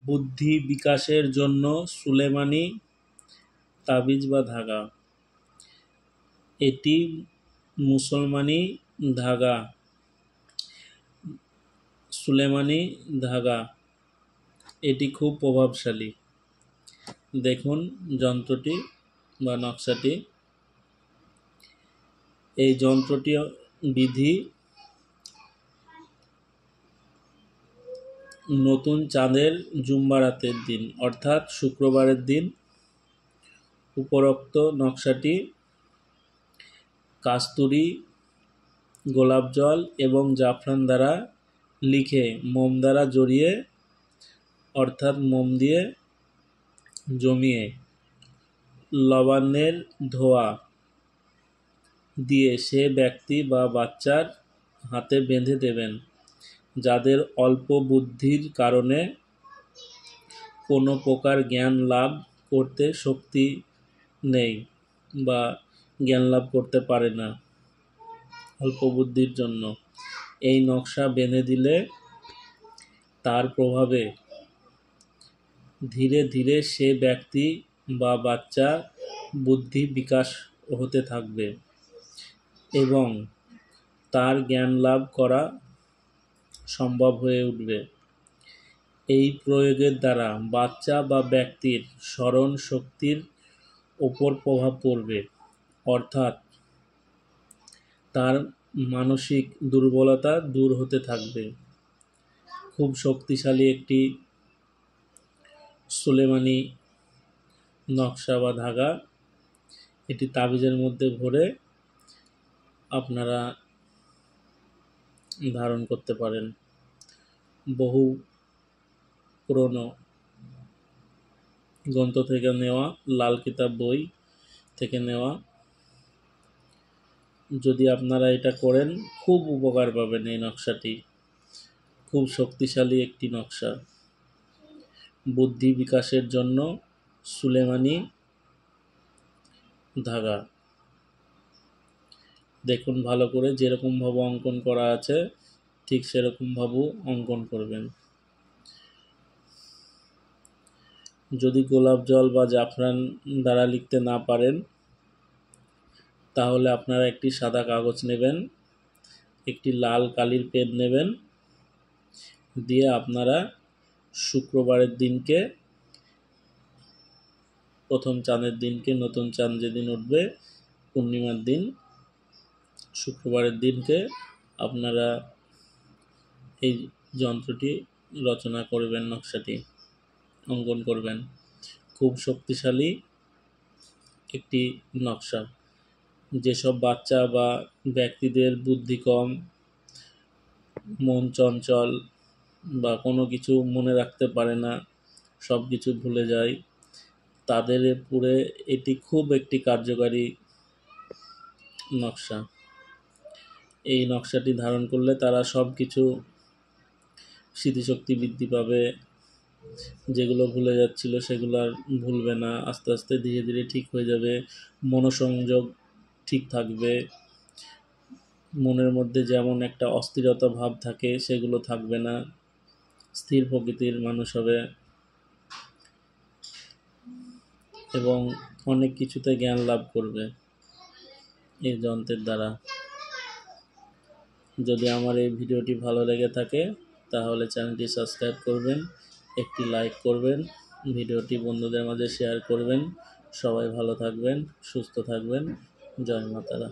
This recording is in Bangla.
বুদ্ধি বিকাশের জন্য সুলেমানি তাবিজ বা ধাগা। এটি মুসলমানি ধাগা, সুলেমানি ধাগা। এটি খুব প্রভাবশালী। দেখুন যন্ত্রটি বা নকশাটি। এই যন্ত্রটি বিধি নতুন চাঁদের জুম্মারাতের দিন অর্থাৎ শুক্রবারের দিন উপরোক্ত নকশাটি কাস্তুরি, গোলাপ জল এবং জাফরান দ্বারা লিখে মোম দ্বারা জড়িয়ে অর্থাৎ মোম দিয়ে জমিয়ে লবণের ধোয়া দিয়ে সে ব্যক্তি বা বাচ্চার হাতে বেঁধে দেবেন যাদের অল্প বুদ্ধির কারণে কোনো প্রকার জ্ঞান লাভ করতে শক্তি নেই বা জ্ঞান লাভ করতে পারে না অল্প বুদ্ধির জন্য। এই নকশা বেঁধে দিলে তার প্রভাবে ধীরে ধীরে সে ব্যক্তি বা বাচ্চা বুদ্ধি বিকাশ হতে থাকবে এবং তার জ্ঞান লাভ করা সম্ভব হয়ে উঠবে। এই প্রয়োগের দ্বারা বাচ্চা বা ব্যক্তির স্মরণ শক্তির ওপর প্রভাব পড়বে অর্থাৎ তার মানসিক দুর্বলতা দূর হতে থাকবে। খুব শক্তিশালী একটি সুলেমানি নকশা বা ধাগা। এটি তাবিজের মধ্যে ভরে আপনারা ধারণ করতে পারেন। বহু পুরনো গ্রন্থ থেকে নেওয়া, লাল কিতাব বই থেকে নেওয়া। যদি আপনারা এটা করেন খুব উপকার পাবেন। এই নকশাটি খুব শক্তিশালী একটি নকশা। বুদ্ধি বিকাশের জন্য সুলেমানি ধাগা। দেখুন ভালো করে, যেরকমভাবে অঙ্কন করা আছে ঠিক সেরকমভাবে অঙ্কন করবেন। যদি গোলাপ জল বা জাফরান দ্বারা লিখতে না পারেন তাহলে আপনারা একটি সাদা কাগজ নেবেন, একটি লাল কালির পেন নেবেন, দিয়ে আপনারা শুক্রবারের দিনকে, প্রথম চাঁদের দিনকে, নতুন চাঁদ যেদিন উঠবে পূর্ণিমার দিন শুক্রবারের দিনকে আপনারা এই যন্ত্রটি রচনা করবেন, নকশাটি অঙ্কন করবেন। খুব শক্তিশালী একটি নকশা। যেসব বাচ্চা বা ব্যক্তিদের বুদ্ধি কম, মন চঞ্চল বা কোনো কিছু মনে রাখতে পারে না, সব কিছু ভুলে যায়, তাদের পুরে এটি খুব একটি কার্যকারী নকশা। এই নকশাটি ধারণ করলে তারা সব কিছু স্মৃতিশক্তি বৃদ্ধি পাবে, যেগুলো ভুলে যাচ্ছিল সেগুলো আর ভুলবে না, আস্তে আস্তে ধীরে ধীরে ঠিক হয়ে যাবে, মনোসংযোগ ঠিক থাকবে, মনের মধ্যে যেমন একটা অস্থিরতা ভাব থাকে সেগুলো থাকবে না, স্থির প্রকৃতির মানুষ হবে এবং অনেক কিছুতে জ্ঞান লাভ করবে এই যন্ত্রের দ্বারা। যদি আমার এই ভিডিওটি ভালো লেগে থাকে তাহলে চ্যানেলটি সাবস্ক্রাইব করবেন, একটি লাইক করবেন, ভিডিওটি বন্ধুদের মাঝে শেয়ার করবেন। সবাই ভালো থাকবেন, সুস্থ থাকবেন। জয় মা তারা।